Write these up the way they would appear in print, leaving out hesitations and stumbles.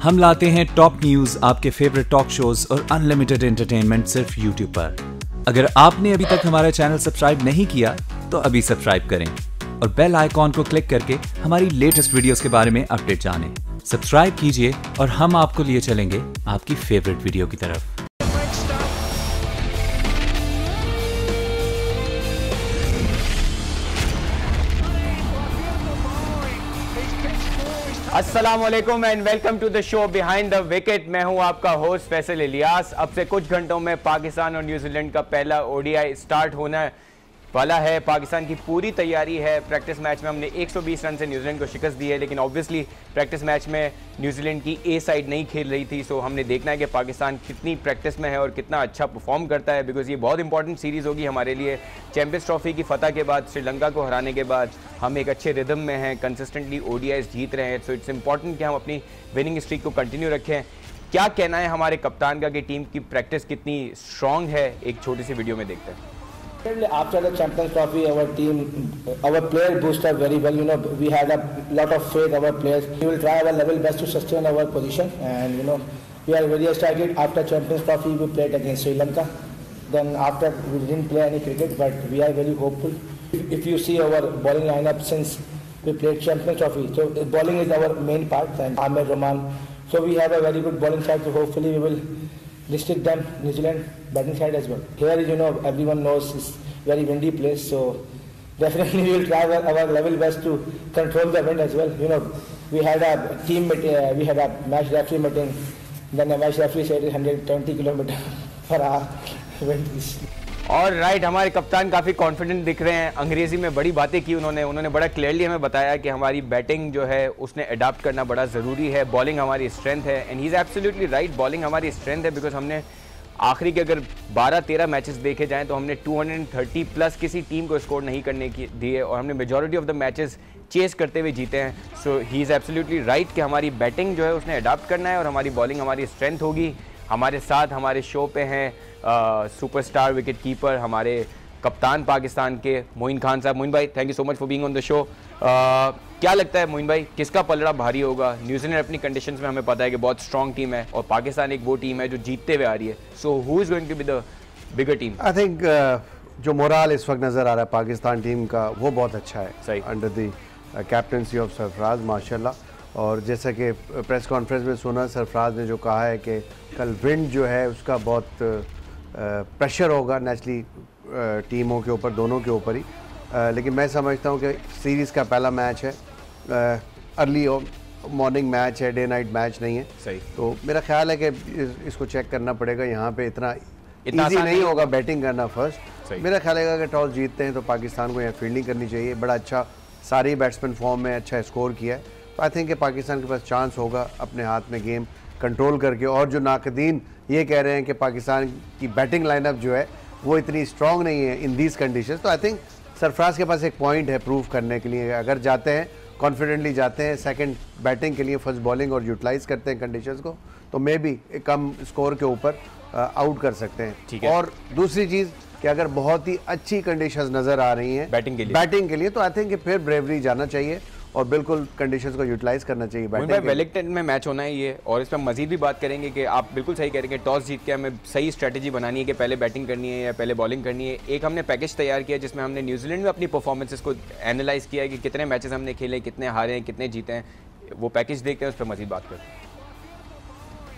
हम लाते हैं top news, आपके फेवरेट टॉक शोज और अनलिमिटेड एंटरटेनमेंट सिर्फ यूट्यूब पर। अगर आपने अभी तक हमारा चैनल सब्सक्राइब नहीं किया तो अभी सब्सक्राइब करें और बेल आइकॉन को क्लिक करके हमारी लेटेस्ट वीडियोस के बारे में अपडेट जानें। सब्सक्राइब कीजिए और हम आपको लिए चलेंगे आपकी फेवरेट वीडियो की तरफ। अस्सलामुअलैकुम and welcome to the show behind the wicket. मैं हूं आपका होस्ट फैसल इलियास। अब से कुछ घंटों में पाकिस्तान और न्यूजीलैंड का पहला ओडीआई स्टार्ट होने वाला है। पाकिस्तान की पूरी तैयारी है। प्रैक्टिस मैच में हमने 120 रन से न्यूजीलैंड को शिकस्त दी है, लेकिन ऑब्वियसली प्रैक्टिस मैच में न्यूजीलैंड की ए साइड नहीं खेल रही थी। सो हमने देखना है कि पाकिस्तान कितनी प्रैक्टिस में है और कितना अच्छा परफॉर्म करता है, बिकॉज ये बहुत इंपॉर्टेंट सीरीज़ होगी हमारे लिए। चैंपियंस ट्रॉफी की फतह के बाद, श्रीलंका को हराने के बाद हम एक अच्छे रिदम में हैं, कंसिस्टेंटली ओडीआईज जीत रहे हैं। सो इट्स इंपॉर्टेंट कि हम अपनी विनिंग स्ट्रीक को कंटिन्यू रखें। क्या कहना है हमारे कप्तान का कि टीम की प्रैक्टिस कितनी स्ट्रॉन्ग है, एक छोटी सी वीडियो में देखते हैं। After the Champions Trophy, our team, our players boosted up very well. We had a lot of faith in our players. We will try our level best to sustain our position, and we are very excited. After Champions Trophy, we played against Sri Lanka. Then after we didn't play any cricket, but we are very hopeful. If you see our bowling lineup since we played Champions Trophy, so bowling is our main part, and Ahmed Rahman. So we have a very good bowling side. So hopefully we will restrict them, New Zealand batting side as well. Here, everyone knows it's very windy place, so definitely we will try our level best to control the wind as well. We had a team meeting, we had a match referee meeting. Then the match referee said 120 km per hour wind. और right, हमारे कप्तान काफ़ी confident दिख रहे हैं। अंग्रेज़ी में बड़ी बातें की उन्होंने बड़ा क्लियरली हमें बताया कि हमारी बैटिंग जो है उसने अडाप्ट करना बड़ा ज़रूरी है। बॉलिंग हमारी स्ट्रेंथ है, and he is absolutely right. Bowling हमारी स्ट्रेंथ है बिकॉज हमने आखिरी के अगर 12-13 मैचेस देखे जाएँ तो हमने 230 प्लस किसी टीम को स्कोर नहीं करने की दिए और हमने majority of the matches chase करते हुए जीते हैं। So he is absolutely right कि हमारी बैटिंग जो है उसने अडाप्ट करना है और हमारी बॉलिंग हमारी स्ट्रेंथ होगी। हमारे साथ हमारे शो पे हैं सुपरस्टार विकेट कीपर, हमारे कप्तान पाकिस्तान के मोइन खान साहब। मोइन भाई, thank you so much for being on the show. क्या लगता है मोइन भाई, किसका पलड़ा भारी होगा? न्यूजीलैंड अपनी कंडीशंस में हमें पता है कि बहुत स्ट्रॉन्ग टीम है और पाकिस्तान एक वो टीम है जो जीतते हुए आ रही है। So who is going to be the bigger team? I think जो मोराल इस वक्त नज़र आ रहा है पाकिस्तान टीम का वो बहुत अच्छा है। सही, under the captaincy of Sarfaraz माशाल्लाह। और जैसा कि प्रेस कॉन्फ्रेंस में सुना, सरफराज ने जो कहा है कि कल विंड जो है उसका बहुत प्रेशर होगा नेचुरली टीमों के ऊपर, दोनों के ऊपर ही। लेकिन मैं समझता हूँ कि सीरीज़ का पहला मैच है, अर्ली मॉर्निंग मैच है, डे नाइट मैच नहीं है। सही। तो मेरा ख्याल है कि इसको चेक करना पड़ेगा। यहाँ पे इतना ईजी नहीं होगा बैटिंग करना फर्स्ट। मेरा ख्याल है कि टॉस जीतते हैं तो पाकिस्तान को यहाँ फील्डिंग करनी चाहिए। बड़ा अच्छा सारे बैट्समैन फॉर्म में अच्छा स्कोर किया है, तो आई थिंक कि पाकिस्तान के पास चांस होगा अपने हाथ में गेम कंट्रोल करके। और जो नाकदीन ये कह रहे हैं कि पाकिस्तान की बैटिंग लाइनअप जो है वो इतनी स्ट्रॉन्ग नहीं है इन दीज कंडीशंस, तो आई थिंक सरफराज के पास एक पॉइंट है प्रूव करने के लिए। अगर जाते हैं कॉन्फिडेंटली जाते हैं सेकंड बैटिंग के लिए, फर्स्ट बॉलिंग और यूटिलाइज करते हैं कंडीशंस को, तो मे बी कम स्कोर के ऊपर आउट कर सकते हैं। और दूसरी चीज़ कि अगर बहुत ही अच्छी कंडीशंस नज़र आ रही हैं बैटिंग के लिए तो आई थिंक कि फिर ब्रेवरी जाना चाहिए और बिल्कुल कंडीशंस को यूटिलाइज करना चाहिए। वेलिंगटन में मैच होना है ये, और इस पर मजीद भी बात करेंगे कि आप बिल्कुल सही कह रहे हैं कि टॉस जीत के हमें सही स्ट्रेटजी बनानी है कि पहले बैटिंग करनी है या पहले बॉलिंग करनी है। एक हमने पैकेज तैयार किया जिसमें हमने न्यूजीलैंड में अपनी परफॉर्मेंसेस को एनालाइज किया है कि कितने मैचेस हमने खेले, कितने हारे हैं, कितने जीते हैं। वो पैकेज देखते हैं, उस पर मजीद बात करते हैं।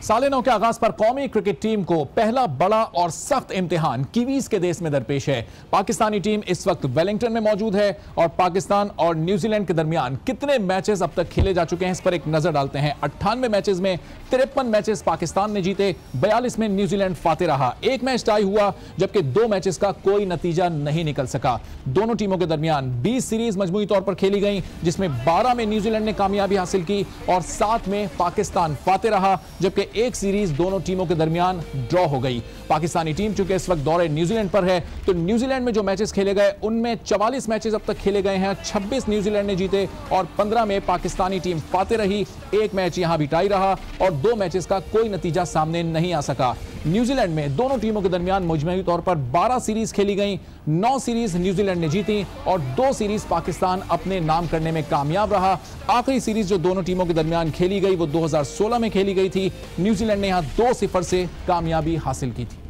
साले 9 के आगाज पर कौमी क्रिकेट टीम को पहला बड़ा और सख्त इम्तिहान कीवीज के देश में दरपेश है। पाकिस्तानी टीम इस वक्त वेलिंगटन में मौजूद है और पाकिस्तान और न्यूजीलैंड के दरमियान कितने मैचेस अब तक खेले जा चुके हैं इस पर एक नजर डालते हैं। 98 मैचेस में 53 मैचेस पाकिस्तान ने जीते, 42 में न्यूजीलैंड फाते रहा। एक मैच टाई हुआ जबकि 2 मैचेस का कोई नतीजा नहीं निकल सका। दोनों टीमों के दरमियान 20 सीरीज मजमूई तौर पर खेली गई, जिसमें 12 में न्यूजीलैंड ने कामयाबी हासिल की और 7 में पाकिस्तान फाते रहा, जबकि एक सीरीज दोनों टीमों के दरमियान ड्रॉ हो गई। पाकिस्तानी टीम चूंकि इस वक्त दौरे न्यूजीलैंड पर है, तो न्यूजीलैंड में जो मैचेस खेले गए उनमें 44 मैचेस अब तक खेले गए हैं, 26 न्यूजीलैंड ने जीते और 15 में पाकिस्तानी टीम फाते रही। एक मैच यहां भी टाई रहा और 2 मैचेस का कोई नतीजा सामने नहीं आ सका। न्यूजीलैंड में दोनों टीमों के दरमियान मजमूई तौर पर 12 सीरीज खेली गई। 9 सीरीज न्यूजीलैंड ने जीती और 2 सीरीज पाकिस्तान अपने नाम करने में कामयाब रहा। आखिरी सीरीज जो दोनों टीमों के दरमियान खेली गई वो 2016 में खेली गई थी। न्यूजीलैंड ने यहां 2-0 से कामयाबी हासिल की थी।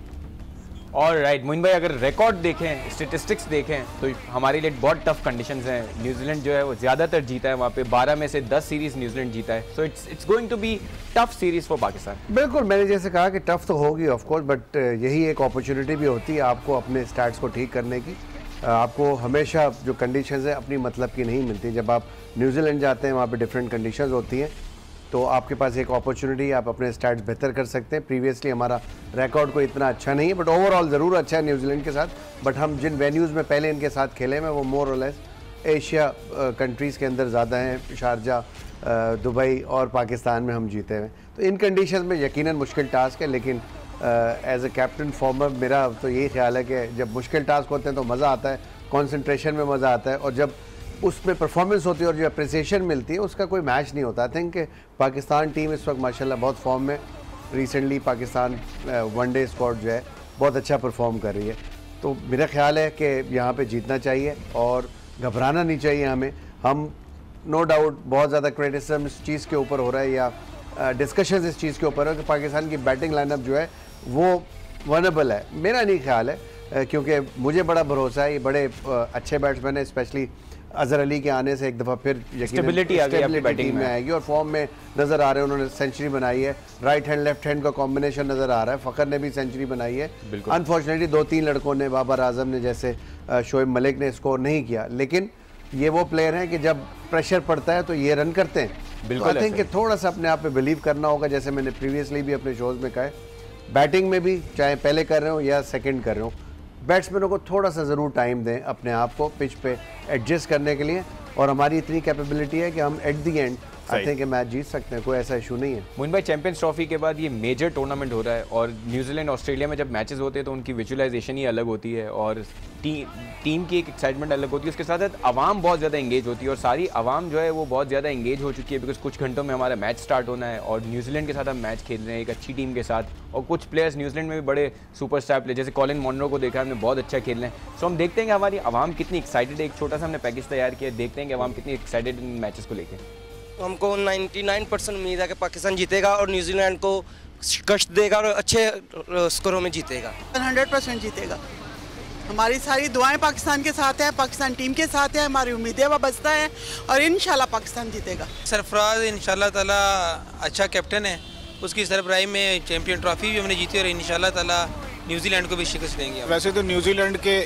और राइट मोइन भाई, अगर रिकॉर्ड देखें, स्टेटिस्टिक्स देखें तो हमारे लिए बहुत टफ कंडीशंस हैं। न्यूजीलैंड जो है वो ज़्यादातर जीता है, वहाँ पे 12 में से 10 सीरीज न्यूजीलैंड जीता है। So it's going to be tough series for Pakistan. बिल्कुल, मैंने जैसे कहा कि टफ तो होगी ऑफ कोर्स, बट यही एक अपॉर्चुनिटी भी होती है आपको अपने स्टैट्स को ठीक करने की। आपको हमेशा जो कंडीशंस है अपनी मतलब की नहीं मिलती। जब आप न्यूजीलैंड जाते हैं वहाँ पे डिफरेंट कंडीशंस होती हैं, तो आपके पास एक अपॉर्चुनिटी, आप अपने स्टैट्स बेहतर कर सकते हैं। प्रीवियसली हमारा रिकॉर्ड कोई इतना अच्छा नहीं है, बट ओवरऑल ज़रूर अच्छा है न्यूजीलैंड के साथ। बट हम जिन वेन्यूज़ में पहले इनके साथ खेले में वो मोर और लेस एशिया कंट्रीज़ के अंदर ज़्यादा हैं। शारजा, दुबई और पाकिस्तान में हम जीते हुए। तो इन कंडीशन में यकीनन मुश्किल टास्क है, लेकिन एज ए कैप्टन फॉर्मर मेरा तो यही ख्याल है कि जब मुश्किल टास्क होते हैं तो मज़ा आता है, कॉन्सेंट्रेशन में मज़ा आता है, और जब उसमें परफॉर्मेंस होती है और जो अप्रिसिएशन मिलती है उसका कोई मैच नहीं होता। आई थिंक पाकिस्तान टीम इस वक्त माशाल्लाह बहुत फॉर्म में। रिसेंटली पाकिस्तान वनडे स्क्वाड जो है बहुत अच्छा परफॉर्म कर रही है। तो मेरा ख्याल है कि यहाँ पे जीतना चाहिए और घबराना नहीं चाहिए हमें। हम नो डाउट बहुत ज़्यादा क्रिटिसिज्म इस चीज़ के ऊपर हो रहा है या डिस्कशन इस चीज़ के ऊपर है कि पाकिस्तान की बैटिंग लाइनअप जो है वो वनरेबल है। मेरा नहीं ख्याल है, क्योंकि मुझे बड़ा भरोसा है ये बड़े अच्छे बैट्समैन है। स्पेशली अजहर अली के आने से एक दफ़ा फिर स्टेबिलिटी बैटिंग में आएगी और फॉर्म में नज़र आ रहे हैं। उन्होंने सेंचुरी बनाई है, राइट हैंड लेफ्ट हैंड का कॉम्बिनेशन नज़र आ रहा है। फ़खर ने भी सेंचुरी बनाई है। अनफॉर्चुनेटली 2-3 लड़कों ने, बाबर आजम ने जैसे, शोएब मलिक ने स्कोर नहीं किया, लेकिन ये वो प्लेयर हैं कि जब प्रेशर पड़ता है तो ये रन करते हैं। बिल्कुल, आई थिंक कि थोड़ा सा अपने आप पे बिलीव करना होगा। जैसे मैंने प्रीवियसली भी अपने शोज़ में कहा है, बैटिंग में भी चाहे पहले कर रहे हो या सेकेंड कर रहे हो, बैट्समैनों को थोड़ा सा ज़रूर टाइम दें अपने आप को पिच पे एडजस्ट करने के लिए। और हमारी इतनी कैपेबिलिटी है कि हम at the end I think match जीत सकते हैं, कोई ऐसा इशू नहीं है। मोइन भाई, चैंपियंस ट्रॉफी के बाद ये मेजर टूर्नामेंट हो रहा है और न्यूजीलैंड ऑस्ट्रेलिया में जब मैचेस होते हैं तो उनकी विजुअलाइजेशन ही अलग होती है और टीम की एक एक्साइटमेंट अलग होती है। उसके साथ साथ आवाम बहुत ज़्यादा इंगेज होती है और सारी आवाम जो है वो बहुत ज़्यादा इंगेज हो चुकी है, बिकॉज कुछ घंटों में हमारा मैच स्टार्ट होना है और न्यूजीलैंड के साथ हम मैच खेल रहे हैं एक अच्छी टीम के साथ। और कुछ प्लेयर्स न्यूजीलैंड में भी बड़े सुपरस्टार प्लेयर, जैसे कॉलिन मॉनरो को देखा हमने, बहुत अच्छा खेल रहे हैं। सो हम देखते हैं कि हमारी आवाम कितनी एक्साइटेड है। एक छोटा सा हमने पैकेज तैयार किया, देखते हैं कि आवाम कितनी एक्साइटेड इन मैचेस को लेकर। हमको 99% उम्मीद है कि पाकिस्तान जीतेगा और न्यूजीलैंड को कष्ट देगा और अच्छे स्कोरों में जीतेगा। 100% जीतेगा। हमारी सारी दुआएं पाकिस्तान के साथ है, पाकिस्तान टीम के साथ है, हमारी उम्मीदें वाबस्ता है और इंशाल्लाह पाकिस्तान जीतेगा। सरफराज इंशाल्लाह ताला अच्छा कैप्टन है, उसकी सरबराही में चैंपियन ट्रॉफी भी हमने जीती और इंशाल्लाह ताला न्यूजीलैंड को भी शिकस्त देंगे। वैसे तो न्यूजीलैंड के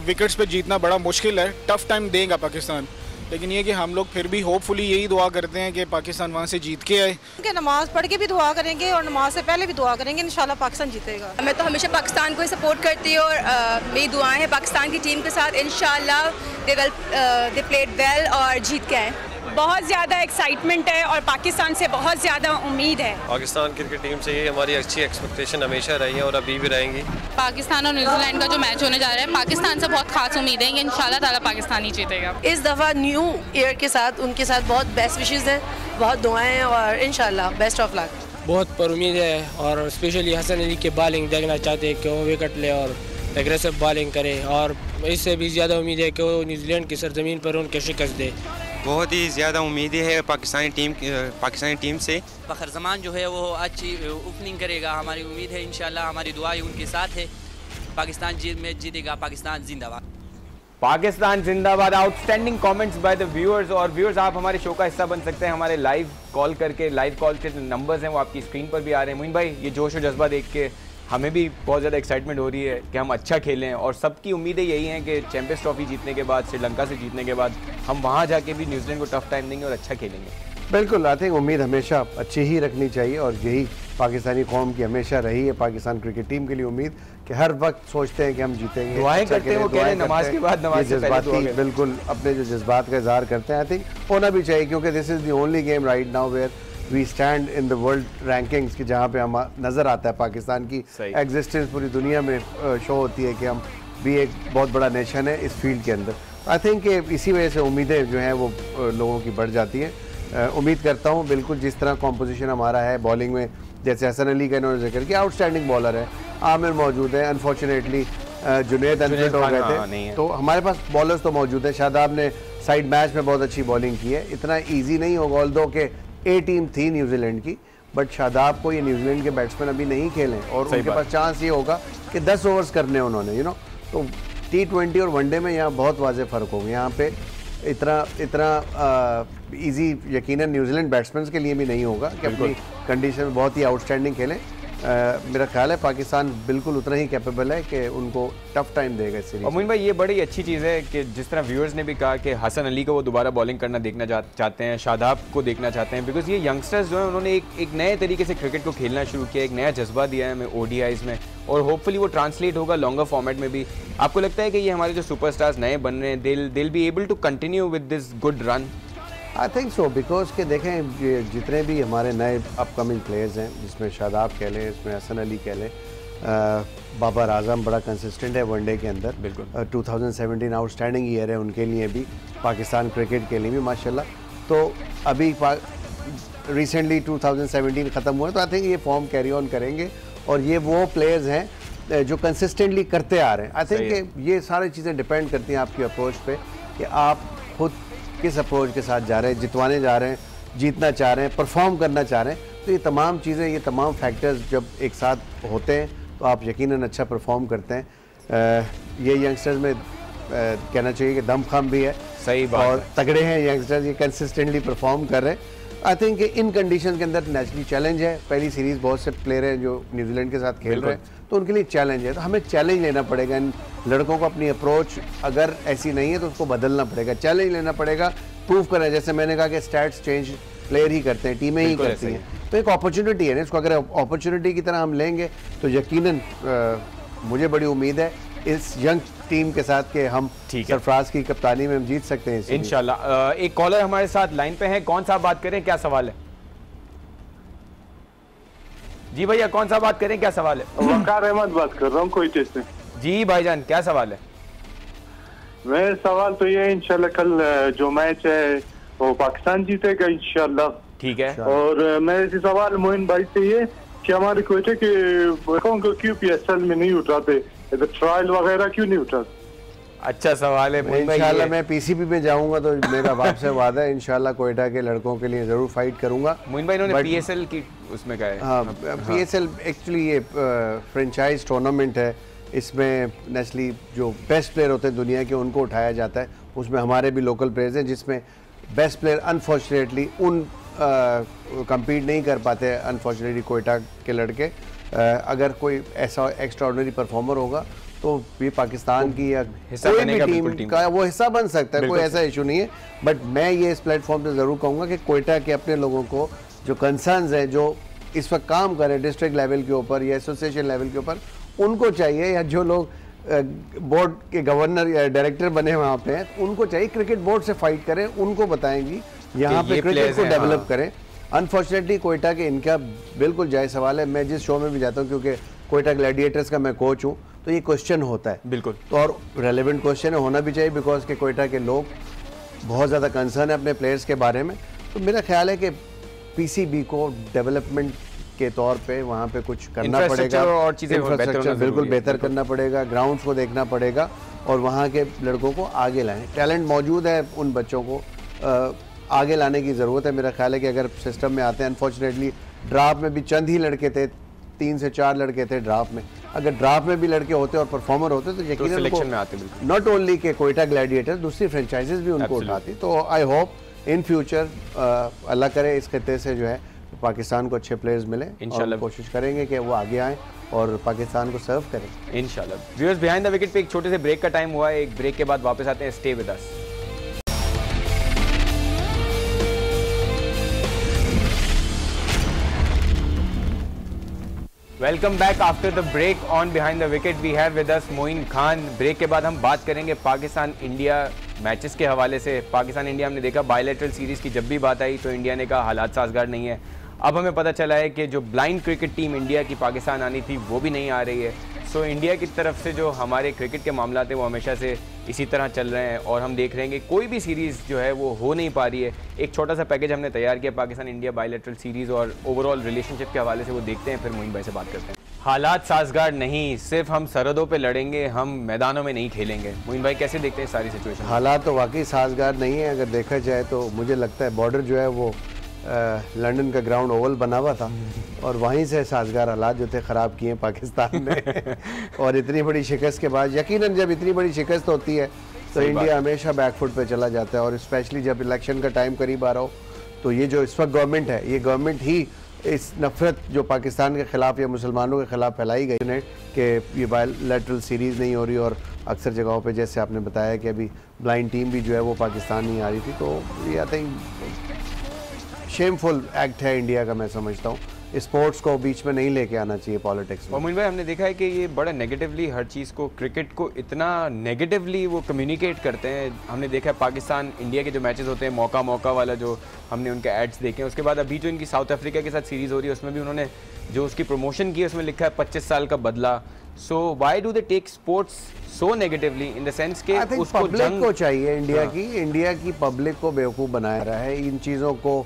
विकेट्स पे जीतना बड़ा मुश्किल है, टफ टाइम देगा पाकिस्तान, लेकिन ये कि हम लोग फिर भी होपफुली यही दुआ करते हैं कि पाकिस्तान वहाँ से जीत के आए। नमाज पढ़ के भी दुआ करेंगे और नमाज से पहले भी दुआ करेंगे, इंशाल्लाह पाकिस्तान जीतेगा। मैं तो हमेशा पाकिस्तान को ही सपोर्ट करती हूँ और मेरी दुआएं हैं पाकिस्तान की टीम के साथ, इंशाल्लाह दे प्लेड वेल और जीत के आए। बहुत ज़्यादा एक्साइटमेंट है और पाकिस्तान से बहुत ज़्यादा उम्मीद है। पाकिस्तान क्रिकेट टीम से ये हमारी अच्छी एक्सपेक्टेशन हमेशा रही है और अभी भी रहेंगी। पाकिस्तान और न्यूजीलैंड का जो मैच होने जा रहा है, पाकिस्तान से बहुत खास उम्मीद है कि इंशाल्लाह ताला पाकिस्तान ही जीतेगा। इस दफ़ा न्यू ईयर के साथ उनके साथ बहुत बेस्ट विशेज़ हैं, बहुत दुआएं हैं और इंशाल्लाह बेस्ट ऑफ लक। बहुत पर उम्मीद है और स्पेशली हसन अली की बॉलिंग देखना चाहते हैं कि वो विकेट ले और एग्रेसिव बॉलिंग करे, और इससे भी ज़्यादा उम्मीद है कि वो न्यूजीलैंड की सरजमीन पर उनके शिकस्त दे। बहुत ही ज़्यादा उम्मीद है पाकिस्तानी टीम से। फ़खर जमान जो है वो अच्छी ओपनिंग करेगा, हमारी उम्मीद है इंशाल्लाह, हमारी दुआएं उनके साथ है। पाकिस्तान जीतेगा, पाकिस्तान जिंदाबाद। पाकिस्तान जिंदाबाद। Outstanding comments by the viewers. और व्यूअर्स, आप हमारे शो का हिस्सा बन सकते हैं हमारे लाइव कॉल करके। लाइव कॉल के नंबर्स हैं वो आपकी स्क्रीन पर भी आ रहे हैं। मोइन भाई, ये जोश और जज्बा देख के हमें भी बहुत ज़्यादा एक्साइटमेंट हो रही है कि हम अच्छा खेलें और सबकी उम्मीदें यही हैं कि चैंपियंस ट्रॉफी जीतने के बाद, श्रीलंका से जीतने के बाद हम वहाँ जाके भी न्यूजीलैंड को टफ टाइम देंगे और अच्छा खेलेंगे। बिल्कुल, आई थिंक उम्मीद हमेशा अच्छी ही रखनी चाहिए और यही पाकिस्तानी कौम की हमेशा रही है। पाकिस्तान क्रिकेट टीम के लिए उम्मीद कि हर वक्त सोचते हैं कि हम जीतेंगे, दुआएं करते हैं, वो कह रहे हैं नमाज के बाद, नमाज से पहले दुआ करें। बिल्कुल अपने जो जज्बात का इजहार करते हैं, आई थिंक होना भी चाहिए, क्योंकि this is the only game right now where we stand in the world rankings की, जहाँ पे हम नज़र आता है पाकिस्तान की एग्जिस्टेंस पूरी दुनिया में शो होती है कि हम भी एक बहुत बड़ा नेशन है इस फील्ड के अंदर। आई थिंक इसी वजह से उम्मीदें जो हैं वो लोगों की बढ़ जाती हैं। उम्मीद करता हूँ बिल्कुल जिस तरह कॉम्पोजिशन हमारा है, बॉलिंग में जैसे हसन अली का इन्होंने जिक्र किया, आउटस्टैंडिंग बॉलर है, आमिर मौजूद है, अनफॉर्चुनेटली जुनैद अनफिट हो गए थे, तो हमारे पास बॉलर्स तो मौजूद है। शादाब ने साइड मैच में बहुत अच्छी बॉलिंग की है, इतना ईजी नहीं होगा, ऑल्दो के ए टीम थी न्यूजीलैंड की, बट शादाब को ये न्यूजीलैंड के बैट्समैन अभी नहीं खेलें और उनके पास चांस ये होगा कि 10 ओवर्स करने उन्होंने, तो T20 और वनडे में यहाँ बहुत वाज़े फ़र्क होगा। यहाँ पे इतना इजी यकीनन न्यूजीलैंड बैट्समैन के लिए भी नहीं होगा कि अपनी कंडीशन में बहुत ही आउटस्टैंडिंग खेलें। मेरा ख्याल है पाकिस्तान बिल्कुल उतना ही कैपेबल है कि उनको टफ टाइम देगा इस सीरीज। मोइन भाई ये बड़ी अच्छी चीज़ है कि जिस तरह व्यूअर्स ने भी कहा कि हसन अली को वो दोबारा बॉलिंग करना देखना चाहते हैं, शादाब को देखना चाहते हैं, बिकॉज ये यंगस्टर्स जो हैं उन्होंने एक नए तरीके से क्रिकेट को खेलना शुरू किया, एक नया जज्बा दिया है हमें ODIs में, और होपफुली वो ट्रांसलेट होगा लॉन्गर फॉर्मेट में भी। आपको लगता है कि ये हमारे जो सुपरस्टार्स नए बन रहे हैं, will be able to continue with this good run? I think so, because के देखें जितने भी हमारे नए अपकमिंग प्लेयर्स हैं, जिसमें शादाब कह लें, इसमें हसन अली कह लें, बाबर आजम बड़ा कंसिस्टेंट है वनडे के अंदर, बिल्कुल 2017 आउटस्टैंडिंग ईयर है उनके लिए भी, पाकिस्तान क्रिकेट के लिए भी माशाल्लाह। तो अभी रिसेंटली 2017 ख़त्म हुआ, तो आई थिंक ये फॉर्म कैरी ऑन करेंगे और ये वो प्लेयर्स हैं जो कंसिस्टेंटली करते आ रहे हैं। आई थिंक ये सारी चीज़ें डिपेंड करती हैं आपकी अप्रोच पे कि आप खुद किस अप्रोच के साथ जा रहे हैं, जितवाने जा रहे हैं, जीतना चाह रहे हैं, परफॉर्म करना चाह रहे हैं। तो ये तमाम चीज़ें, ये तमाम फैक्टर्स जब एक साथ होते हैं तो आप यकीनन अच्छा परफॉर्म करते हैं। ये यंगस्टर्स में कहना चाहिए कि दमखम भी है, सही बात, और तगड़े हैं यंगस्टर्स, ये कंसिस्टेंटली परफॉर्म कर रहे हैं। आई थिंक इन कंडीशन के अंदर नेचुरली चैलेंज है। पहली सीरीज़ बहुत से प्लेयर हैं जो न्यूजीलैंड के साथ खेल रहे हैं, तो उनके लिए चैलेंज है, तो हमें चैलेंज लेना पड़ेगा। इन लड़कों को अपनी अप्रोच अगर ऐसी नहीं है तो उसको बदलना पड़ेगा, चैलेंज लेना पड़ेगा, प्रूव करना। जैसे मैंने कहा कि स्टैट्स चेंज प्लेयर ही करते हैं, टीमें ही करती हैं, तो एक अपॉर्चुनिटी है ना, इसको अगर अपॉर्चुनिटी की तरह हम लेंगे तो यकीनन मुझे बड़ी उम्मीद है इस यंग टीम के साथ कि हम सरफराज की कप्तानी में हम जीत सकते हैं इंशाल्लाह। एक कॉलर हमारे साथ लाइन पे है, कौन सा बात करें, क्या सवाल है? जी भैया कौन सा बात करें, क्या सवाल है? वकार अहमद बात कर रहा हूँ कोयटे से। जी भाईजान क्या सवाल है? मेरा सवाल तो ये, इंशाल्लाह कल जो मैच है वो पाकिस्तान जीतेगा इंशाल्लाह। ठीक है। और मेरे सवाल मोइन भाई से ये कि हमारे कोयटे के क्यों PSL में नहीं उठाते, ट्रायल वगैरह क्यों नहीं उठाते? अच्छा सवाल है। इंशाल्लाह मैं PCB में जाऊंगा तो मेरा बाप से वादा है, इंशाल्लाह कोयटा के लड़कों के लिए जरूर फाइट करूंगा। मोइन भाई इन्होंने PSL की उसमें कहा है। हाँ, PSL एक्चुअली ये फ्रेंचाइज टूर्नामेंट है, इसमें नेचुरली जो बेस्ट प्लेयर होते हैं दुनिया के उनको उठाया जाता है। उसमें हमारे भी लोकल प्लेयर्स हैं, जिसमें बेस्ट प्लेयर अनफॉर्चुनेटली कम्पीट नहीं कर पाते, अनफॉर्चुनेटली कोयटा के लड़के। अगर कोई ऐसा एक्स्ट्राऑर्डिनरी परफॉर्मर होगा तो ये पाकिस्तान की या कोई भी टीम का वो हिस्सा बन सकता है, कोई ऐसा इशू नहीं है। बट मैं ये इस प्लेटफॉर्म पे ज़रूर कहूँगा कि कोयटा के अपने लोगों को जो कंसर्न्स हैं, जो इस वक्त काम करें डिस्ट्रिक्ट लेवल के ऊपर या एसोसिएशन लेवल के ऊपर, उनको चाहिए, या जो लोग बोर्ड के गवर्नर या डायरेक्टर बने वहाँ पे हैं, उनको चाहिए क्रिकेट बोर्ड से फाइट करें, उनको बताएंगी यहाँ पे क्रिकेट को डेवलप करें। अनफॉर्चुनेटली कोयटा के इनका बिल्कुल जायज़ सवाल है। मैं जिस शो में भी जाता हूँ, क्योंकि कोयटा ग्लैडिएटर्स का मैं कोच हूँ, तो ये क्वेश्चन होता है बिल्कुल, तो और रेलेवेंट क्वेश्चन होना भी चाहिए, बिकॉज के कोयटा के लोग बहुत ज़्यादा कंसर्न है अपने प्लेयर्स के बारे में। तो मेरा ख्याल है कि PCB को डेवलपमेंट के तौर पे वहाँ पे कुछ करना पड़ेगा, और चीज़ें इंफ्रास्ट्रक्चर बिल्कुल बेहतर करना पड़ेगा, ग्राउंड्स को देखना पड़ेगा और वहाँ के लड़कों को आगे लाएं। टैलेंट मौजूद है, उन बच्चों को आगे लाने की ज़रूरत है। मेरा ख्याल है कि अगर सिस्टम में आते हैं, अनफॉर्चुनेटली ड्राफ्ट में भी चंद ही लड़के थे, 3 से 4 लड़के थे ड्राफ्ट में। अगर ड्राफ्ट में भी लड़के होते और परफॉर्मर होते तो यकीनन सिलेक्शन में आते, नॉट ओनली के कोयटा ग्लैडिएटर, दूसरी फ्रेंचाइजेज भी उनको उठाती। तो आई होप इन फ्यूचर अल्लाह करे इस खित्ते से जो है पाकिस्तान को अच्छे प्लेयर्स मिले, इंशाल्लाह कोशिश करेंगे कि वो आगे आएँ और पाकिस्तान को सर्व करें इंशाल्लाह। व्यूअर्स, बिहाइंड द विकेट पे एक छोटे से ब्रेक का टाइम हुआ है, एक ब्रेक के बाद वापस आते हैं। Stay with us. Welcome back after the break on behind the wicket. We have with us Moin Khan. Break के बाद हम बात करेंगे पाकिस्तान इंडिया मैचेस के हवाले से। पाकिस्तान इंडिया हमने देखा बायलैटरल सीरीज़ की जब भी बात आई तो इंडिया ने कहा हालात साजगार नहीं है। अब हमें पता चला है कि जो ब्लाइंड क्रिकेट टीम इंडिया की पाकिस्तान आनी थी वो भी नहीं आ रही है। सो इंडिया की तरफ से जो हमारे क्रिकेट के मामला थे वो हमेशा से इसी तरह चल रहे हैं और हम देख रहे हैं कि कोई भी सीरीज़ जो है वो हो नहीं पा रही है। एक छोटा सा पैकेज हमने तैयार किया पाकिस्तान इंडिया बायलैटरल सीरीज़ और ओवरऑल रिलेशनशिप के हवाले से, वो देखते हैं, फिर मोइन भाई से बात करते हैं। हालात साजगार नहीं, सिर्फ हम सरहदों पे लड़ेंगे, हम मैदानों में नहीं खेलेंगे। मोइन भाई कैसे देखते हैं सारी सिचुएशन? हालात तो वाकई साजगार नहीं है। अगर देखा जाए तो मुझे लगता है बॉर्डर जो है वो लंदन का ग्राउंड ओवल बना हुआ था और वहीं से साजगार हालात जो थे ख़राब किए पाकिस्तान ने और इतनी बड़ी शिकस्त के बाद यकीनन जब इतनी बड़ी शिकस्त होती है तो इंडिया हमेशा बैकफुट पे चला जाता है और स्पेशली जब इलेक्शन का टाइम करीब आ रहा हो तो ये जो इस वक्त गवर्नमेंट है, ये गवर्नमेंट ही इस नफरत जो पाकिस्तान के ख़िलाफ़ या मुसलमानों के ख़िलाफ़ फैलाई गई है कि ये बायलैटरल सीरीज़ नहीं हो रही और अक्सर जगहों पे जैसे आपने बताया कि अभी ब्लाइंड टीम भी जो है वो पाकिस्तान नहीं आ रही थी, तो ये आई थिंक शेमफुल एक्ट है इंडिया का। मैं समझता हूँ स्पोर्ट्स को बीच में नहीं लेके आना चाहिए पॉलिटिक्स में। और मोइन भाई हमने देखा है कि ये बड़ा नेगेटिवली हर चीज़ को, क्रिकेट को इतना नेगेटिवली वो कम्युनिकेट करते हैं। हमने देखा है पाकिस्तान इंडिया के जो मैचेस होते हैं, मौका मौका वाला जो हमने उनके एड्स देखे हैं, उसके बाद अभी जो इनकी साउथ अफ्रीका के साथ सीरीज़ हो रही है उसमें भी उन्होंने जो उसकी प्रमोशन की है उसमें लिखा है 25 साल का बदला। So why do they take sports so negatively in the sense के उसको पब्लिक को चाहिए, इंडिया की पब्लिक को बेवकूफ़ बनाया रहा है। इन चीज़ों को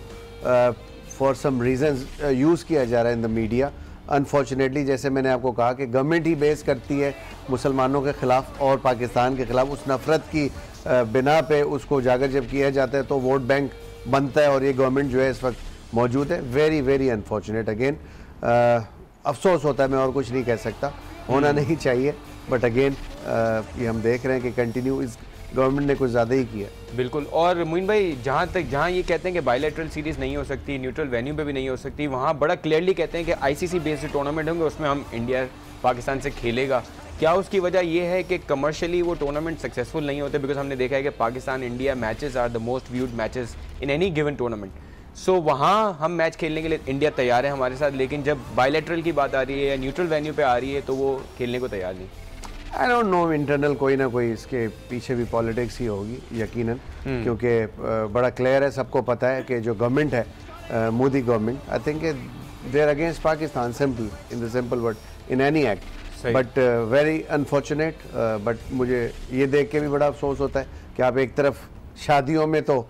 फॉर सम रीजंस यूज़ किया जा रहा है इन द मीडिया। अनफॉर्चुनेटली जैसे मैंने आपको कहा कि गवर्नमेंट ही बेस करती है मुसलमानों के ख़िलाफ़ और पाकिस्तान के ख़िलाफ़, उस नफ़रत की बिना पे उसको उजागर जब किया जाता है तो वोट बैंक बनता है और ये गवर्नमेंट जो है इस वक्त मौजूद है। वेरी वेरी अनफॉर्चुनेट अगेन, अफसोस होता है, मैं और कुछ नहीं कह सकता, होना नहीं चाहिए, बट अगेन ये हम देख रहे हैं कि कंटिन्यू इस गवर्नमेंट ने कुछ ज़्यादा ही किया। बिल्कुल। और मोइन भाई जहाँ ये कहते हैं कि बायलैटरल सीरीज़ नहीं हो सकती, न्यूट्रल वेन्यू पे भी नहीं हो सकती, वहाँ बड़ा क्लियरली कहते हैं कि आईसीसी बेस्ड टूर्नामेंट होंगे, उसमें हम इंडिया पाकिस्तान से खेलेगा। क्या उसकी वजह ये है कि कमर्शियली वो टूर्नामेंट सक्सेसफुल नहीं होते? बिकॉज हमने देखा है कि Pakistan India matches are the most viewed matches in any given tournament. So वहाँ हम मैच खेलने के लिए इंडिया तैयार है हमारे साथ, लेकिन जब बायलैटरल की बात आ रही है या न्यूट्रल वेन्यू पे आ रही है तो वो खेलने को तैयार नहीं। आई डोंट नो, इंटरनल कोई ना कोई इसके पीछे भी पॉलिटिक्स ही होगी यकीनन, क्योंकि बड़ा क्लियर है, सबको पता है कि जो गवर्नमेंट है Modi government, I think they are against Pakistan simple in the simple word in any act, but very unfortunate. But मुझे ये देख के भी बड़ा अफसोस होता है कि आप एक तरफ शादियों में तो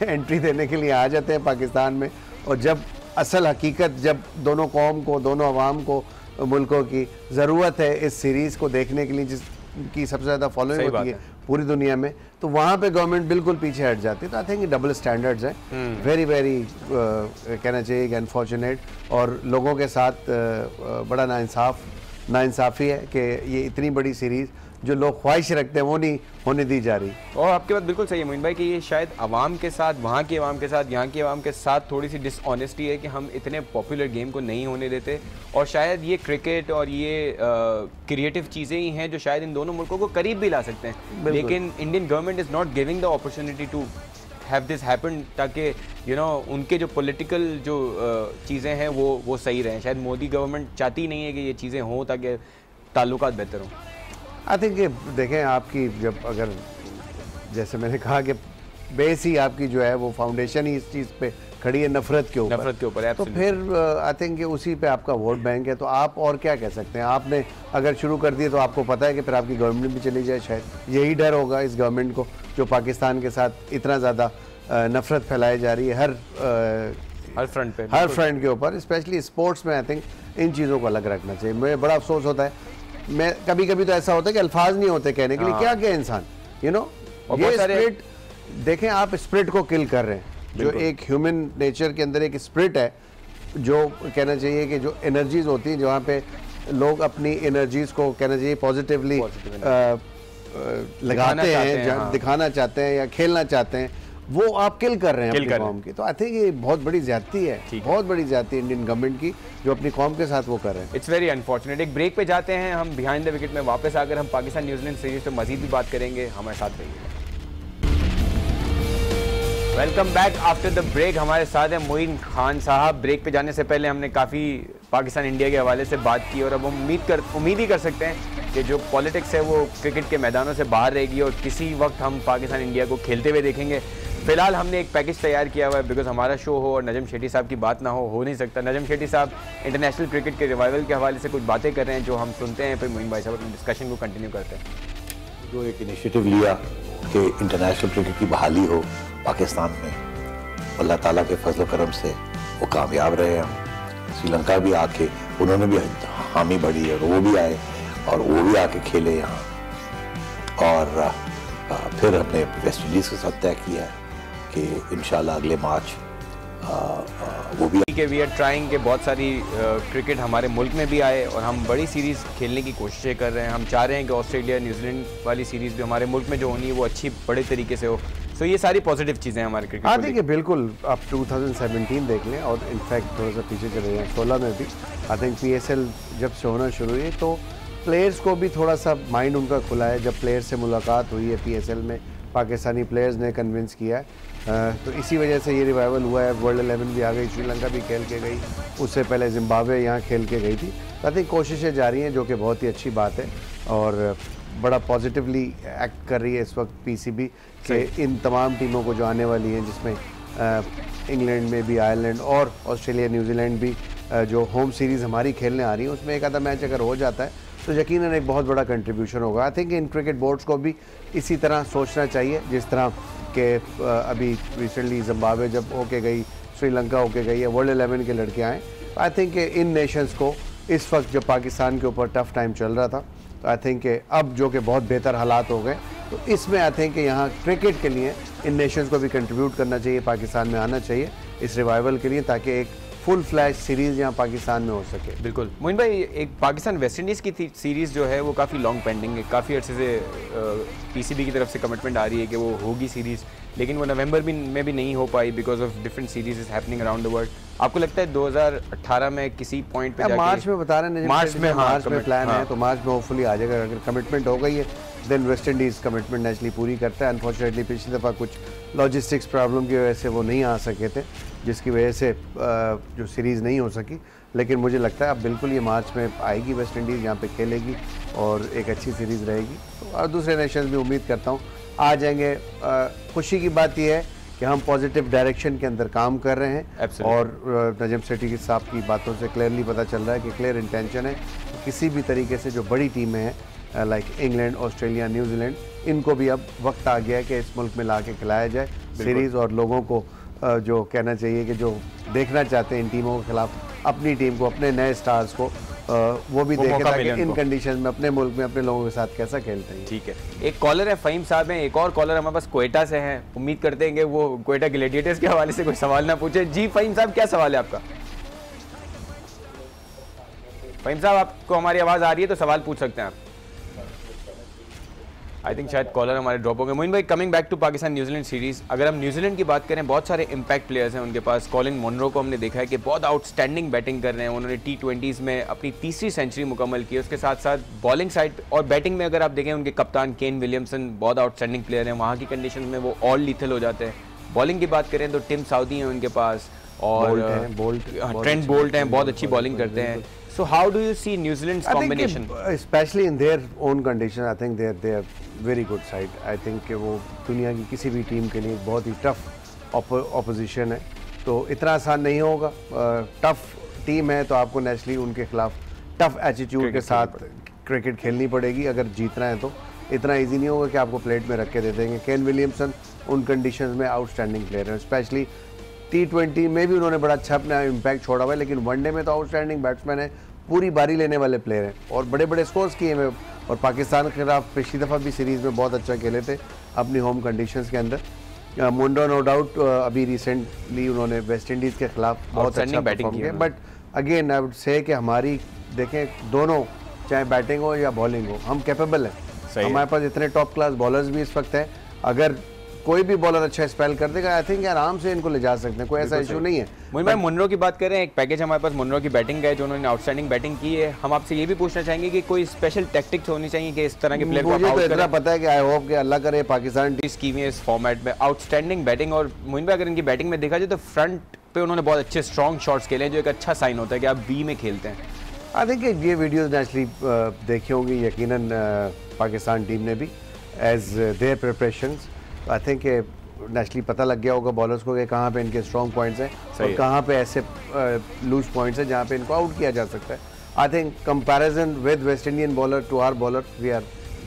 एंट्री देने के लिए आ जाते हैं पाकिस्तान में, और जब असल हकीकत, जब दोनों कौम को, दोनों अवाम को, मुल्कों की ज़रूरत है इस सीरीज़ को देखने के लिए जिसकी सबसे ज़्यादा फॉलोइंग होती है पूरी दुनिया में, तो वहाँ पे गवर्नमेंट बिल्कुल पीछे हट जाती है। तो आई थिंक डबल स्टैंडर्ड्स हैं, वेरी वेरी कहना चाहिए कि अनफॉर्चुनेट, और लोगों के साथ बड़ा नाइंसाफ़ी है कि ये इतनी बड़ी सीरीज़ जो लोग ख्वाहिश रखते हैं वो नहीं होने दी जा रही। और आपकी बात बिल्कुल सही है मोइन भाई कि ये शायद आवाम के साथ, वहाँ की आवाम के साथ, यहाँ की आवाम के साथ थोड़ी सी डिसऑनेस्टी है कि हम इतने पॉपुलर गेम को नहीं होने देते, और शायद ये क्रिकेट और ये क्रिएटिव चीज़ें ही हैं जो शायद इन दोनों मुल्कों को करीब भी ला सकते हैं, लेकिन Indian government is not giving the opportunity to have this happen, ताकि उनके जो पॉलिटिकल जो चीज़ें हैं वो सही रहें। शायद मोदी गवर्नमेंट चाहती नहीं है कि ये चीज़ें हों ताकि ताल्लुकात बेहतर हों। आई थिंक देखें, आपकी जब अगर जैसे मैंने कहा कि बेस ही आपकी जो है वो फाउंडेशन ही इस चीज़ पे खड़ी है, नफरत के ऊपर, तो फिर आई थिंक उसी पे आपका वोट बैंक है, तो आप और क्या कह सकते हैं। आपने अगर शुरू कर दिए तो आपको पता है कि फिर आपकी गवर्नमेंट भी चली जाए, शायद यही डर होगा इस गवर्नमेंट को जो पाकिस्तान के साथ इतना ज़्यादा नफरत फैलाई जा रही है हर फ्रंट के ऊपर, स्पेशली स्पोर्ट्स में। आई थिंक इन चीज़ों को अलग रखना चाहिए। मुझे बड़ा अफसोस होता है, मैं कभी कभी तो ऐसा होता है कि अल्फाज नहीं होते कहने के लिए, क्या क्या इंसान ये स्पिरिट देखें, आप स्पिरिट को किल कर रहे हैं, जो एक ह्यूमन नेचर के अंदर एक स्पिरिट है, जो कहना चाहिए कि जो एनर्जीज होती हैं, जहाँ पे लोग अपनी एनर्जीज को कहना चाहिए पॉजिटिवली लगाते हैं, दिखाना चाहते हैं या खेलना चाहते हैं, वो आप किल कर रहे हैं अपनी कौम की। तो आई थिंक ये बहुत बड़ी ज्यादती है, बहुत बड़ी ज्यादती है इंडियन गवर्नमेंट की जो अपनी कौम के साथ वो कर रहे हैं। It's very unfortunate. एक ब्रेक पे जाते हैं हम, बिहाइंड द विकेट में वापस आकर हम पाकिस्तान न्यूजीलैंड सीरीज पे मजीद भी बात करेंगे, हमारे साथ रहिएगा। Welcome back after the break. हमारे साथ है मोइन खान साहब। ब्रेक पे जाने से पहले हमने काफ़ी पाकिस्तान इंडिया के हवाले से बात की, और अब हम उम्मीद ही कर सकते हैं कि जो पॉलिटिक्स है वो क्रिकेट के मैदानों से बाहर रहेगी और किसी वक्त हम पाकिस्तान इंडिया को खेलते हुए देखेंगे। फिलहाल हमने एक पैकेज तैयार किया हुआ है, बिकॉज हमारा शो हो और नजम शेट्टी साहब की बात ना हो नहीं सकता। नजम शेट्टी साहब इंटरनेशनल क्रिकेट के रिवाइवल के हवाले से कुछ बातें कर रहे हैं जो हम सुनते हैं, फिर मोइन भाई साहब अपने डिस्कशन को कंटिन्यू करते हैं। जो एक इनिशिएटिव लिया कि इंटरनेशनल क्रिकेट की बहाली हो पाकिस्तान में, अल्लाह ताला के फजल करम से वो कामयाब रहे हैं। श्रीलंका भी आके उन्होंने भी हामी भरी है, वो भी आए और वो भी आके खेले यहाँ, और फिर हमने वेस्ट इंडीज़ के साथ तय किया है कि इंशाल्लाह अगले मार्च वो भी कि वी आर ट्राइंग के बहुत सारी क्रिकेट हमारे मुल्क में भी आए और हम बड़ी सीरीज़ खेलने की कोशिशें कर रहे हैं। हम चाह रहे हैं कि ऑस्ट्रेलिया न्यूजीलैंड वाली सीरीज़ भी हमारे मुल्क में जो होनी है वो अच्छी बड़े तरीके से हो। सो ये सारी पॉजिटिव चीज़ें हमारे क्रिकेट हाँ देखिए बिल्कुल, आप 2017 देख लें और इनफैक्ट थोड़ा सा पीछे चले जाएँ 16 में भी आई थिंक PSL जब से होना शुरू हुई तो प्लेयर्स को भी थोड़ा सा माइंड उनका खुला है। जब प्लेयर्स से मुलाकात हुई है PSL में, पाकिस्तानी प्लेयर्स ने कन्विंस किया है, तो इसी वजह से ये रिवाइवल हुआ है। वर्ल्ड 11 भी आ गई, श्रीलंका भी खेल के गई, उससे पहले जिम्बाब्वे यहाँ खेल के गई थी। आई थिंक कोशिशें जारी हैं जो कि बहुत ही अच्छी बात है और बड़ा पॉजिटिवली एक्ट कर रही है इस वक्त PCB के इन तमाम टीमों को जो आने वाली हैं, जिसमें इंग्लैंड में भी, आयरलैंड और ऑस्ट्रेलिया न्यूजीलैंड भी जो होम सीरीज़ हमारी खेलने आ रही है, उसमें एक आधा मैच अगर हो जाता है तो यकीनन एक बहुत बड़ा कंट्रीब्यूशन होगा। I think in cricket boards को भी इसी तरह सोचना चाहिए, जिस तरह के अभी रिसेंटली जिम्बाब्वे जब होके गई, श्रीलंका होके गई है, वर्ल्ड 11 के लड़के आए। आई थिंक इन नेशंस को इस वक्त जब पाकिस्तान के ऊपर टफ टाइम चल रहा था, तो आई थिंक अब जो कि बहुत बेहतर हालात हो गए, तो इसमें आई थिंक यहाँ क्रिकेट के लिए इन नेशंस को भी कंट्रीब्यूट करना चाहिए, पाकिस्तान में आना चाहिए इस रिवाइवल के लिए, ताकि एक फुल फ्लैश सीरीज़ यहाँ पाकिस्तान में हो सके। बिल्कुल मोइन भाई, एक पाकिस्तान वेस्ट इंडीज़ की सीरीज़ जो है वो काफ़ी लॉन्ग पेंडिंग है, काफ़ी अर्से से PCB की तरफ से कमिटमेंट आ रही है कि वो होगी सीरीज़, लेकिन वो नवंबर में भी नहीं हो पाई because of different series is happening around the world. आपको लगता है 2018 में किसी पॉइंट पे मार्च में बता रहे हैं, मार्च में प्लान है, तो मार्च में होपफुली आ जाएगा। अगर कमिटमेंट हो गई है then West Indies commitment naturally पूरी करता है। अनफॉर्चुनेटली पिछली दफ़ा कुछ लॉजिस्टिक्स प्रॉब्लम की वजह से वो नहीं आ सके थे, जिसकी वजह से जो सीरीज़ नहीं हो सकी, लेकिन मुझे लगता है अब बिल्कुल ये मार्च में आएगी वेस्ट इंडीज़, यहाँ पे खेलेगी और एक अच्छी सीरीज़ रहेगी। तो और दूसरे नेशंस भी उम्मीद करता हूँ आ जाएंगे। खुशी की बात यह है कि हम पॉजिटिव डायरेक्शन के अंदर काम कर रहे हैं और नजम शेट्टी साहब की बातों से क्लियरली पता चल रहा है कि क्लियर इंटेंशन है कि किसी भी तरीके से जो बड़ी टीमें हैं लाइक इंग्लैंड, ऑस्ट्रेलिया, न्यूजीलैंड, इनको भी अब वक्त आ गया है कि इस मुल्क में ला के खिलाया जाए सीरीज़, और लोगों को जो कहना चाहिए कि जो देखना चाहते हैं इन टीमों के खिलाफ अपनी टीम को, अपने नए स्टार्स को, वो भी देखें ताकि इन कंडीशन में अपने मुल्क में अपने लोगों के साथ कैसा खेलते हैं। ठीक है, एक कॉलर है फ़हीम साहब हैं, एक और कॉलर हमारे पास कोयटा से हैं। उम्मीद करते हैं कि वो कोयटा ग्लैडिएटर्स के हवाले से कोई सवाल ना पूछे। जी फ़हीम साहब, क्या सवाल है आपका? फ़हीम साहब, आपको हमारी आवाज़ आ रही है तो सवाल पूछ सकते हैं आप। आई थिंक शायद कॉलर हमारे ड्रॉप हो गए। मोइन भाई, coming back to Pakistan New Zealand series, अगर हम न्यूजीलैंड की बात करें, बहुत सारे इम्पैक्ट प्लेयर्स हैं उनके पास। कॉलिन मुनरो को हमने देखा है कि बहुत आउटस्टैंडिंग बैटिंग कर रहे हैं, उन्होंने T20s में अपनी तीसरी सेंचुरी मुकम्मल की। उसके साथ साथ बॉलिंग साइड और बैटिंग में अगर आप देखें, उनके कप्तान केन विलियमसन बहुत आउटस्टैंडिंग प्लेयर हैं, वहाँ की कंडीशन में वो ऑल लीथल हो जाते हैं। बॉलिंग की बात करें तो टिम साउदी हैं उनके पास, और ट्रेंट बोल्ट हैं, बहुत अच्छी बॉलिंग करते हैं। So how do you see New Zealand's combination? Especially in their own condition, I think they are very good side. I think कि वो दुनिया की किसी भी टीम के लिए बहुत ही टफ ऑपोजिशन है, तो इतना आसान नहीं होगा। टफ टीम है तो आपको नेचुरली उनके खिलाफ टफ एटीट्यूड के साथ क्रिकेट खेलनी पड़ेगी अगर जीतना है। तो इतना इजी नहीं होगा कि आपको प्लेट में रख के दे देंगे। केन विलियमसन उन कंडीशंस में आउटस्टैंडिंग प्लेयर है, स्पेशली T20 में भी उन्होंने बड़ा अच्छा अपना इम्पैक्ट छोड़ा हुआ है, लेकिन वनडे में तो आउटस्टैंडिंग बैट्समैन है, पूरी बारी लेने वाले प्लेयर हैं और बड़े बड़े स्कोर्स किए हैं। और पाकिस्तान के खिलाफ पिछली दफ़ा भी सीरीज़ में बहुत अच्छा खेले थे अपनी होम कंडीशंस के अंदर। मुंडो नो डाउट अभी रिसेंटली उन्होंने वेस्ट इंडीज़ के खिलाफ बहुत अच्छा परफॉर्म किया, but again I would say कि हमारी देखें दोनों, चाहे बैटिंग हो या बॉलिंग हो, हम कैपेबल हैं। हमारे पास इतने टॉप क्लास बॉलर्स भी इस वक्त हैं, अगर कोई भी बॉलर अच्छा स्पेल कर देगा आई थिंक आराम से इनको ले जा सकते हैं, कोई ऐसा इशू नहीं है। मोइन भाई, मुनरो की बात करें, एक पैकेज हमारे पास मुनरो की बैटिंग का है जो उन्होंने आउटस्टैंडिंग बैटिंग की है। हम आपसे ये भी पूछना चाहेंगे कि कोई स्पेशल टैक्टिक्स होनी चाहिए कि इस तरह के प्लेयर को मुझे तो इतना पता है कि आई होप कि अल्लाह करे पाकिस्तान टीम की इस फॉर्मेट में आउटस्टैंडिंग बैटिंग। और मोइन भाई, अगर इनकी बैटिंग में देखा जाए तो फ्रंट पे उन्होंने बहुत अच्छे स्ट्रॉन्ग शॉट्स खेले हैं, जो एक अच्छा साइन होता है कि आप बी में खेलते हैं। आई थिंक ये वीडियोज़ नेचुरली देखी होंगी यकीनन पाकिस्तान टीम ने भी as their preparations. I think naturally पता लग गया होगा बॉलर्स को कि कहाँ पे इनके स्ट्रॉन्ग पॉइंट्स हैं और कहाँ पे ऐसे लूज पॉइंट्स हैं जहाँ पे इनको आउट किया जा सकता है। I think comparison with West Indian bowler to our bowler we are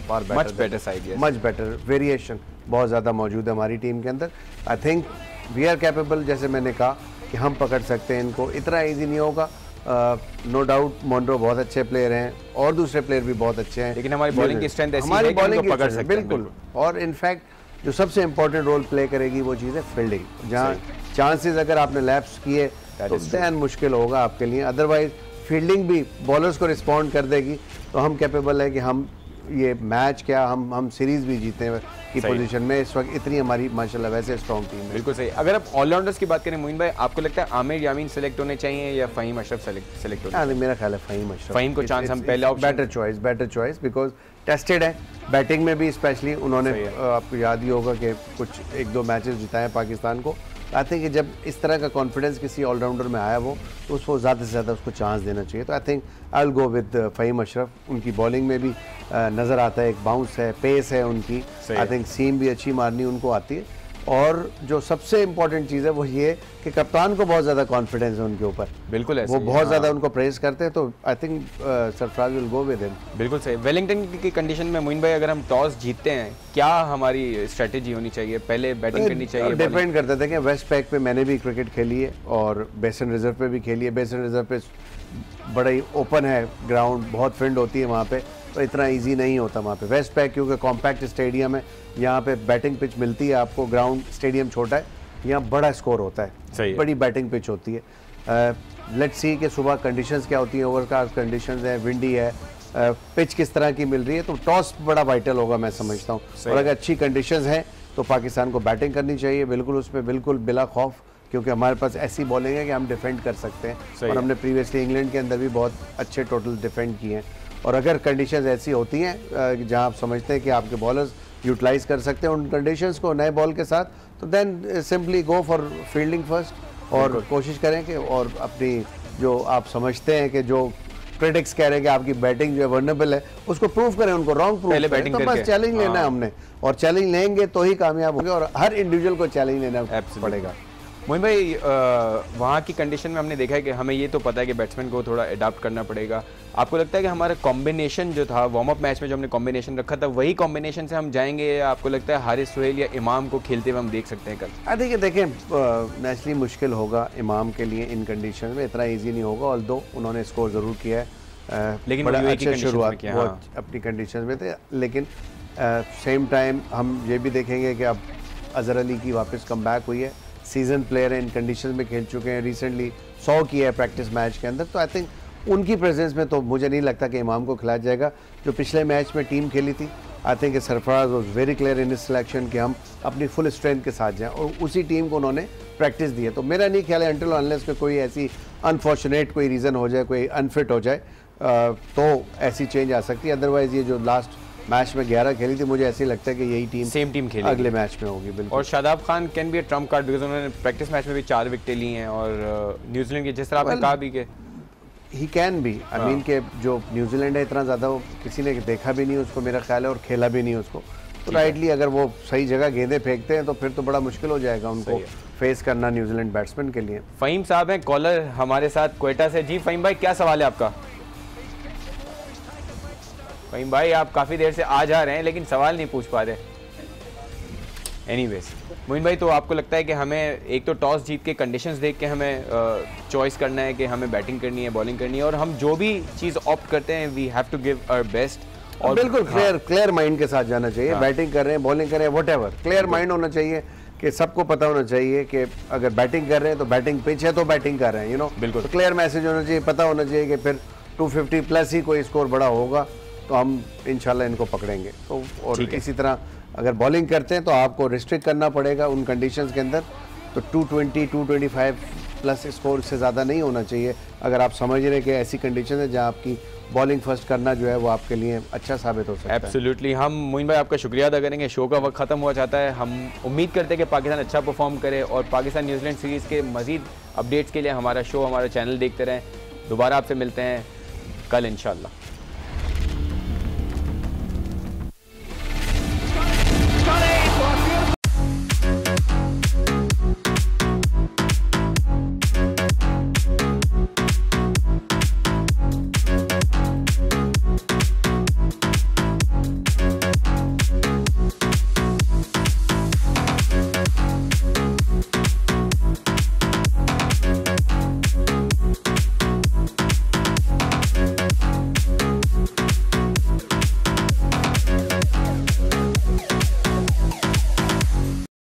far better, much better side, much better, variation बहुत ज़्यादा मौजूद है हमारी टीम के अंदर। I think we are capable, जैसे मैंने कहा कि हम पकड़ सकते हैं इनको, इतना ईजी नहीं होगा। नो डाउट मोनरो बहुत अच्छे प्लेयर हैं और दूसरे प्लेयर भी बहुत अच्छे हैं, लेकिन हमारी बॉलिंग की स्ट्रेंथ ऐसी हमारी है कि बॉलिंग उनको पकड़ सकते हैं बिल्कुल। और इनफैक्ट जो सबसे इंपॉर्टेंट रोल प्ले करेगी वो चीज़ है फील्डिंग, जहाँ चांसेस अगर आपने लैप्स किए तो दैन मुश्किल होगा आपके लिए, अदरवाइज फील्डिंग भी बॉलर्स को रिस्पॉन्ड कर देगी तो हम कैपेबल है कि हम ये मैच क्या हम सीरीज भी जीते की पोजीशन में इस वक्त इतनी हमारी माशाल्लाह वैसे स्ट्रॉन्ग टीम है। बिल्कुल सही। अगर आप ऑलराउंडर्स की बात करें मोइन भाई, आपको लगता है आमिर यामीन सेलेक्ट होने चाहिए या फ़हीम अशरफ सेलेक्ट होने चाहिए? मेरा ख्याल है फ़हीम अशरफ, फ़हीम को चांस हम पहले बेटर चॉइस बिकॉज टेस्टेड है बैटिंग में भी, स्पेशली उन्होंने आपको याद ही होगा कि कुछ 1-2 मैचेस जिताए पाकिस्तान को। आई थिंक जब इस तरह का कॉन्फिडेंस किसी ऑलराउंडर में आया वो तो उसको ज़्यादा से ज़्यादा उसको चांस देना चाहिए। तो I think I will go with Faheem Ashraf. उनकी बॉलिंग में भी नज़र आता है एक बाउंस है, पेस है उनकी, आई थिंक सीम भी अच्छी मारनी उनको आती है। और जो सबसे इंपॉर्टेंट चीज़ है वो ये कि कप्तान को बहुत ज़्यादा कॉन्फिडेंस है उनके ऊपर, बिल्कुल ऐसे वो बहुत ज़्यादा उनको प्रेस करते हैं, तो I think Sarfaraz will go with him. बिल्कुल सही। वेलिंगटन की कंडीशन में मोइन भाई अगर हम टॉस जीतते हैं क्या हमारी स्ट्रेटेजी होनी चाहिए, पहले बैटिंग करनी चाहिए? डिपेंड करते थे कि वेस्ट पैक पे मैंने भी क्रिकेट खेली है और बेसन रिजर्व पे भी खेली है। बेसन रिजर्व पे बड़ा ही ओपन है ग्राउंड, बहुत फील्ड होती है वहाँ पे, तो इतना इजी नहीं होता वहाँ पे। वेस्ट पैक क्योंकि कॉम्पैक्ट स्टेडियम है, यहाँ पे बैटिंग पिच मिलती है आपको, ग्राउंड स्टेडियम छोटा है, यहाँ बड़ा स्कोर होता है, बड़ी बैटिंग पिच होती है। लेट्स सी कि सुबह कंडीशंस क्या होती हैं, ओवरकास्ट कंडीशंस है, विंडी है, पिच किस तरह की मिल रही है, तो टॉस बड़ा वाइटल होगा मैं समझता हूँ। और अगर अच्छी कंडीशंस हैं तो पाकिस्तान को बैटिंग करनी चाहिए, बिल्कुल उसमें बिल्कुल बिला खौफ, क्योंकि हमारे पास ऐसी बॉलिंग है कि हम डिफेंड कर सकते हैं और हमने प्रीवियसली इंग्लैंड के अंदर भी बहुत अच्छे टोटल डिफेंड किए हैं। और अगर कंडीशंस ऐसी होती हैं जहां आप समझते हैं कि आपके बॉलर्स यूटिलाइज कर सकते हैं उन कंडीशंस को नए बॉल के साथ, तो then simply go for fielding first और कोशिश करें कि और अपनी जो आप समझते हैं कि जो क्रिटिक्स कह रहे हैं कि आपकी बैटिंग जो है वर्नेबल है उसको प्रूव करें, उनको रॉन्ग प्रूव करें। तो बस चैलेंज लेना है हमने, और चैलेंज लेंगे तो ही कामयाब होंगे, और हर इंडिविजुअल को चैलेंज लेना पड़ेगा। मोइन भाई वहाँ की कंडीशन में हमने देखा है कि हमें ये तो पता है कि बैट्समैन को थोड़ा अडॉप्ट करना पड़ेगा। आपको लगता है कि हमारा कॉम्बिनेशन जो था वार्म अप मैच में जो हमने कॉम्बिनेशन रखा था वही कॉम्बिनेशन से हम जाएंगे, या आपको लगता है हारिस सुहेल या इमाम को खेलते हुए हम देख सकते हैं कल? देखें नेचुरली मुश्किल होगा इमाम के लिए इन कंडीशन में, इतना ईजी नहीं होगा, ऑल्दो उन्होंने स्कोर ज़रूर किया है, लेकिन बड़ा अच्छा शुरुआत अपनी कंडीशन में थे। लेकिन सेम टाइम हम ये भी देखेंगे कि अब अजहर अली की वापस कम बैक हुई है, सीजन प्लेयर है, इन कंडीशन में खेल चुके हैं, रिसेंटली 100 किया है प्रैक्टिस मैच के अंदर, तो आई थिंक उनकी प्रेजेंस में तो मुझे नहीं लगता कि इमाम को खिलाया जाएगा। जो पिछले मैच में टीम खेली थी, I think Sarfaraz was very clear in इस सिलेक्शन कि हम अपनी फुल स्ट्रेंथ के साथ जाएं, और उसी टीम को उन्होंने प्रैक्टिस दी है। तो मेरा नहीं ख्याल है अनटिल अनलेस में कोई ऐसी अनफॉर्चुनेट कोई रीज़न हो जाए, कोई अनफिट हो जाए, तो ऐसी चेंज आ सकती है। अदरवाइज ये जो लास्ट मैच में 11 खेली थी, मुझे ऐसे लगता है कि यही टीम सेम टीम खेलेगी अगले मैच में होगी। बिल्कुल। और Shadab Khan can be a Trump card because उन्होंने प्रैक्टिस मैच में भी 4 विकेटें ली हैं, और न्यूजीलैंड की जिस तरह आपने कहा भी कि he can be, I mean के जो न्यूजीलैंड है इतना ज़्यादा वो किसी ने देखा भी नहीं उसको, मेरा ख्याल है, और खेला भी नहीं उसको, तो राइटली अगर वो सही जगह गेंदे फेंकते हैं तो फिर तो बड़ा मुश्किल हो जाएगा उनको फेस करना न्यूजीलैंड बैट्समैन के लिए। फ़हीम साहब हैं कॉलर हमारे साथ क्वेटा से। जी फ़हीम भाई, क्या सवाल है आपका? फ़हीम भाई आप काफ़ी देर से आ जा रहे हैं लेकिन सवाल नहीं पूछ पा रहे। एनीवेज मोइन भाई, तो आपको लगता है कि हमें एक तो टॉस जीत के कंडीशंस देख के हमें चॉइस करना है कि हमें बैटिंग करनी है, बॉलिंग करनी है, और हम जो भी चीज़ ऑप्ट करते हैं we have to give our best, और बिल्कुल क्लियर माइंड के साथ जाना चाहिए। बैटिंग कर रहे हैं, बॉलिंग कर रहे हैं, व्हाटएवर, क्लियर माइंड होना चाहिए कि सबको पता होना चाहिए कि अगर बैटिंग कर रहे हैं तो बैटिंग पिच है तो बैटिंग कर रहे हैं, यू नो, बिल्कुल क्लियर मैसेज होना चाहिए, पता होना चाहिए कि फिर 250 प्लस ही कोई स्कोर बड़ा होगा तो हम इंशाल्लाह इनको पकड़ेंगे। तो और इसी तरह अगर बॉलिंग करते हैं तो आपको रिस्ट्रिक्ट करना पड़ेगा उन कंडीशंस के अंदर, तो 220 225 प्लस स्कोर से ज़्यादा नहीं होना चाहिए। अगर आप समझ रहे हैं कि ऐसी कंडीशन है जहाँ आपकी बॉलिंग फर्स्ट करना जो है वो आपके लिए अच्छा साबित हो सकता है। एब्सोल्युटली। हम मोइन भाई आपका शुक्रिया अदा करेंगे, शो का वक्त ख़त्म हुआ चाहता है। हम उम्मीद करते हैं कि पाकिस्तान अच्छा परफॉर्म करे, और पाकिस्तान न्यूजीलैंड सीरीज़ के मज़ीद अपडेट्स के लिए हमारा शो, हमारा चैनल देखते रहें। दोबारा आपसे मिलते हैं कल इंशाल्लाह।